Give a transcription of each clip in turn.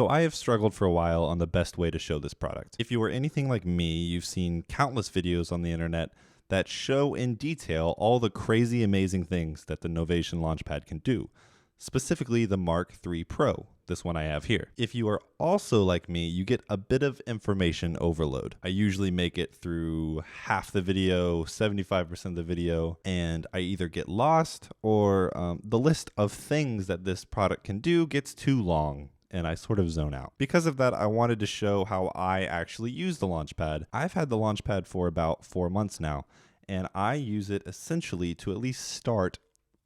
So I have struggled for a while on the best way to show this product. If you are anything like me, you've seen countless videos on the internet that show in detail all the crazy amazing things that the Novation Launchpad can do, specifically the Mark III Pro, this one I have here. If you are also like me, you get a bit of information overload. I usually make it through half the video, 75% of the video, and I either get lost or the list of things that this product can do gets too long and I sort of zone out. Because of that, I wanted to show how I actually use the Launchpad. I've had the Launchpad for about 4 months now, and I use it essentially to at least start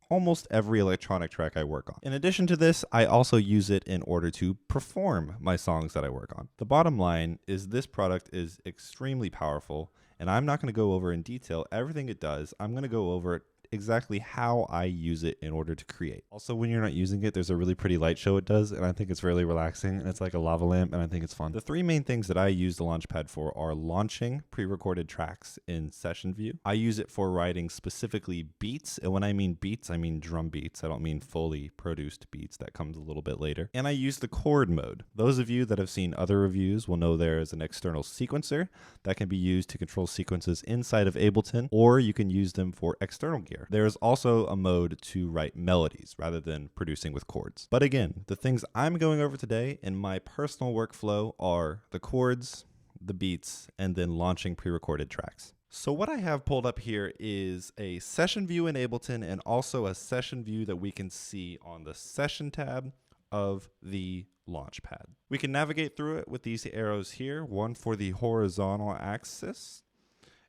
almost every electronic track I work on. In addition to this, I also use it in order to perform my songs that I work on. The bottom line is this product is extremely powerful, and I'm not going to go over in detail everything it does. I'm going to go over exactly how I use it in order to create. Also, when you're not using it, there's a really pretty light show it does, and I think it's really relaxing, and it's like a lava lamp, and I think it's fun. The three main things that I use the Launchpad for are launching pre-recorded tracks in session view. I use it for writing specifically beats, and when I mean beats, I mean drum beats. I don't mean fully produced beats. That comes a little bit later. And I use the Chord Mode. Those of you that have seen other reviews will know there is an external sequencer that can be used to control sequences inside of Ableton, or you can use them for external gear. There is also a mode to write melodies rather than producing with chords. But again, the things I'm going over today in my personal workflow are the chords, the beats, and then launching pre-recorded tracks. So what I have pulled up here is a session view in Ableton and also a session view that we can see on the session tab of the Launchpad. We can navigate through it with these arrows here, one for the horizontal axis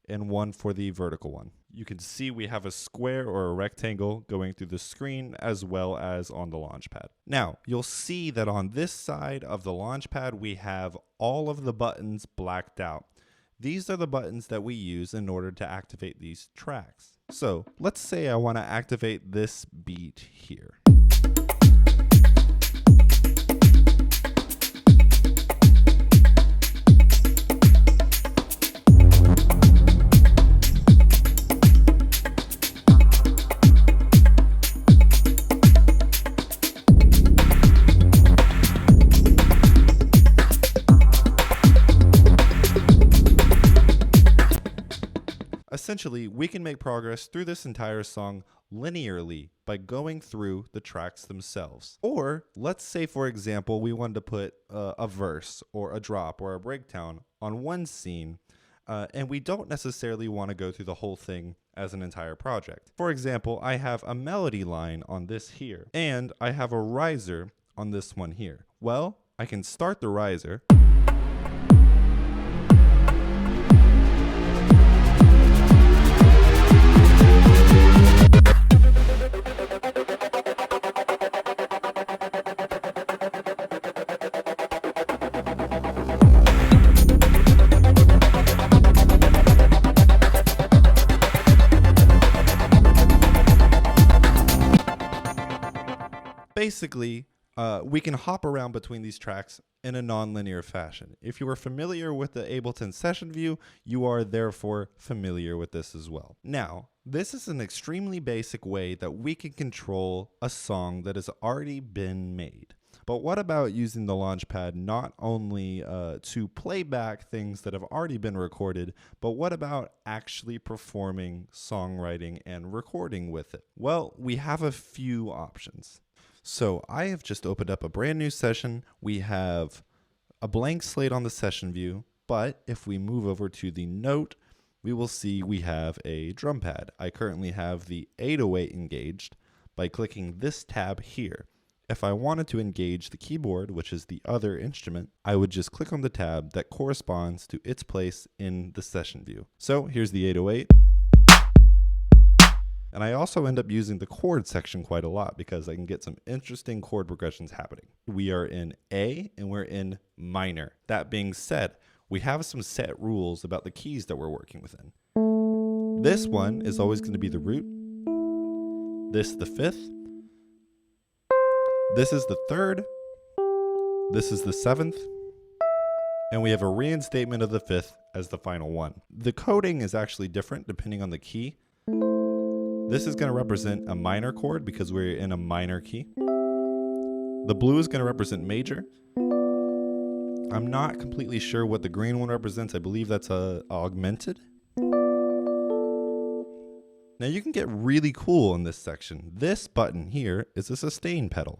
and one for the vertical one. You can see we have a square or a rectangle going through the screen as well as on the Launchpad. Now, you'll see that on this side of the Launchpad, we have all of the buttons blacked out. These are the buttons that we use in order to activate these tracks. So let's say I want to activate this beat here. Essentially, we can make progress through this entire song linearly by going through the tracks themselves. Or let's say, for example, we wanted to put a verse or a drop or a breakdown on one scene, and we don't necessarily want to go through the whole thing as an entire project. For example, I have a melody line on this here, and I have a riser on this one here. Well, I can start the riser. Basically, we can hop around between these tracks in a non-linear fashion. If you are familiar with the Ableton session view, you are therefore familiar with this as well. Now, this is an extremely basic way that we can control a song that has already been made. But what about using the Launchpad not only to play back things that have already been recorded, but what about actually performing songwriting and recording with it? Well, we have a few options. So I have just opened up a brand new session. We have a blank slate on the session view, but if we move over to the note, we will see we have a drum pad. I currently have the 808 engaged by clicking this tab here. If I wanted to engage the keyboard, which is the other instrument, I would just click on the tab that corresponds to its place in the session view. So here's the 808. And I also end up using the chord section quite a lot because I can get some interesting chord progressions happening. We are in A and we're in minor. That being said, we have some set rules about the keys that we're working within. This one is always going to be the root. This the fifth. This is the third. This is the seventh. And we have a reinstatement of the fifth as the final one. The coding is actually different depending on the key. This is going to represent a minor chord because we're in a minor key. The blue is going to represent major. I'm not completely sure what the green one represents. I believe that's augmented. Now you can get really cool in this section. This button here is a sustain pedal.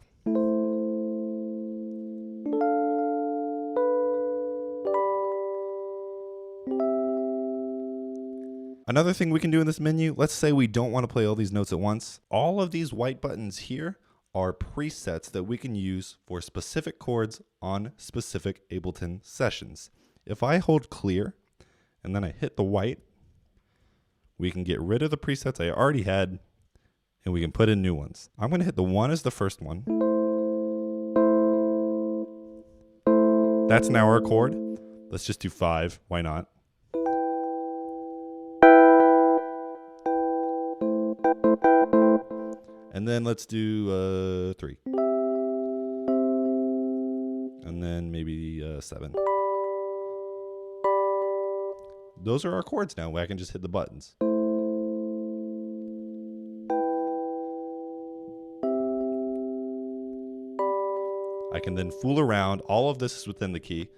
Another thing we can do in this menu, let's say we don't want to play all these notes at once. All of these white buttons here are presets that we can use for specific chords on specific Ableton sessions. If I hold clear and then I hit the white, we can get rid of the presets I already had and we can put in new ones. I'm going to hit the 1 as the first one. That's now our chord. Let's just do 5. Why not? And then let's do 3. And then maybe 7. Those are our chords now. I can just hit the buttons. I can then fool around. All of this is within the key.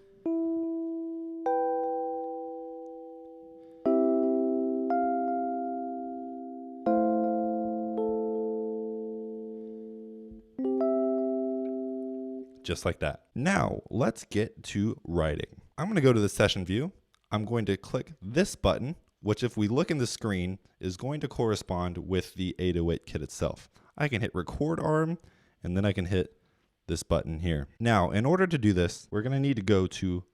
Just like that. Now, let's get to writing. I'm going to go to the session view. I'm going to click this button, which if we look in the screen is going to correspond with the 808 kit itself. I can hit record arm, and then I can hit this button here. Now, in order to do this, we're going to need to go to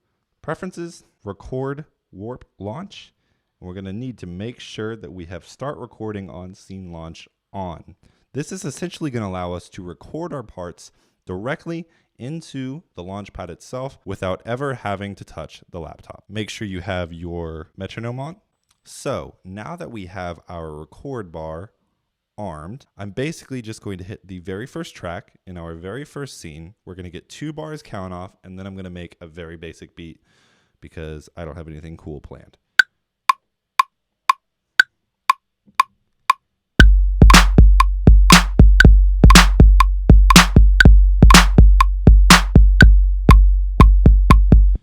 Preferences, Record, Warp, Launch, and we're going to need to make sure that we have Start Recording on Scene Launch on. This is essentially going to allow us to record our parts directly into the Launchpad itself without ever having to touch the laptop. Make sure you have your metronome on. So now that we have our record bar armed, I'm basically just going to hit the very first track in our very first scene. We're going to get 2 bars count off, and then I'm going to make a very basic beat because I don't have anything cool planned.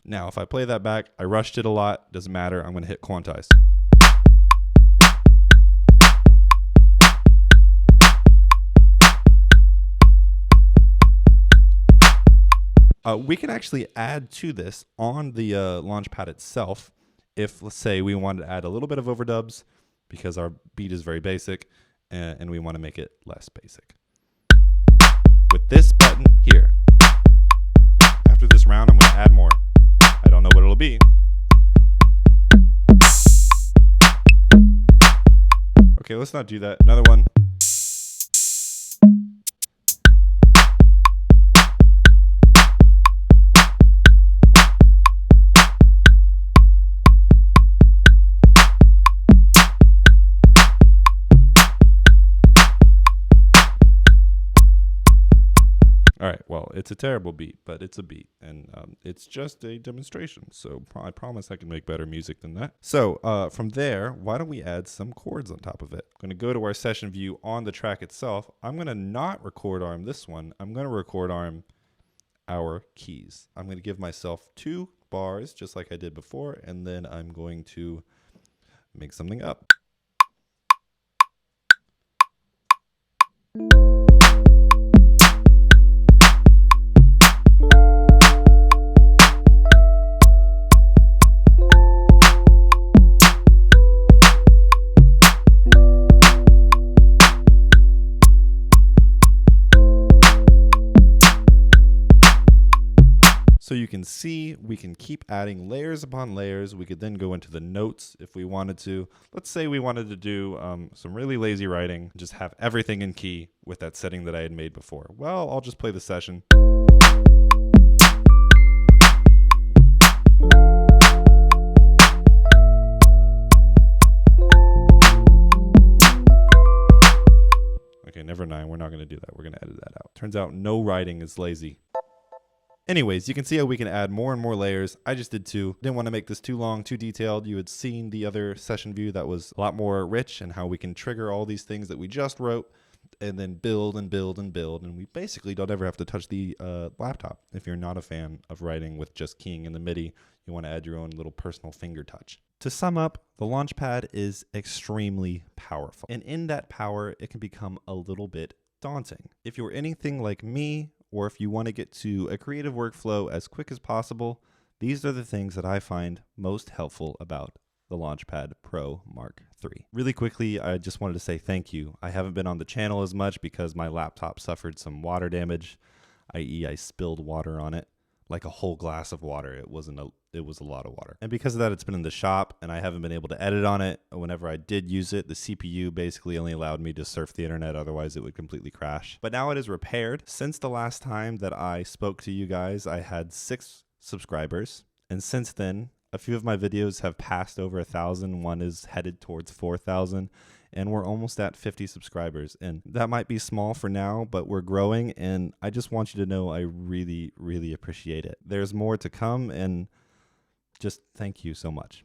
Now, if I play that back, I rushed it a lot, doesn't matter, I'm going to hit quantize. We can actually add to this on the Launchpad itself if, let's say, we wanted to add a little bit of overdubs because our beat is very basic and we want to make it less basic. With this button here, after this round, I'm going to add more. I don't know what it'll be. Okay, let's not do that. Another one. All right, well, it's a terrible beat, but it's a beat, and it's just a demonstration, so I promise I can make better music than that. So from there, why don't we add some chords on top of it? I'm going to go to our session view on the track itself. I'm going to not record arm this one. I'm going to record arm our keys. I'm going to give myself 2 bars, just like I did before, and then I'm going to make something up. So you can see we can keep adding layers upon layers. We could then go into the notes if we wanted to. Let's say we wanted to do some really lazy writing, just have everything in key with that setting that I had made before. Well, I'll just play the session. Okay, never mind. We're not going to do that. We're going to edit that out. Turns out no writing is lazy. Anyways, you can see how we can add more and more layers. I just did 2. Didn't want to make this too long, too detailed. You had seen the other session view that was a lot more rich and how we can trigger all these things that we just wrote. and then build and build and build. And we basically don't ever have to touch the laptop. If you're not a fan of writing with just keying in the MIDI, you want to add your own little personal finger touch. To sum up, the Launchpad is extremely powerful. And in that power, it can become a little bit daunting. If you're anything like me, or if you want to get to a creative workflow as quick as possible, these are the things that I find most helpful about the Launchpad Pro Mark III. Really quickly, I just wanted to say thank you. I haven't been on the channel as much because my laptop suffered some water damage, i.e. I spilled water on it, like a whole glass of water. It was a lot of water. And because of that, it's been in the shop and I haven't been able to edit on it. Whenever I did use it, the CPU basically only allowed me to surf the internet, otherwise it would completely crash. But now it is repaired. Since the last time that I spoke to you guys, I had 6 subscribers. And since then, a few of my videos have passed over 1,000. One is headed towards 4,000. And we're almost at 50 subscribers. And that might be small for now, but we're growing. And I just want you to know I really, really appreciate it. There's more to come, and just thank you so much.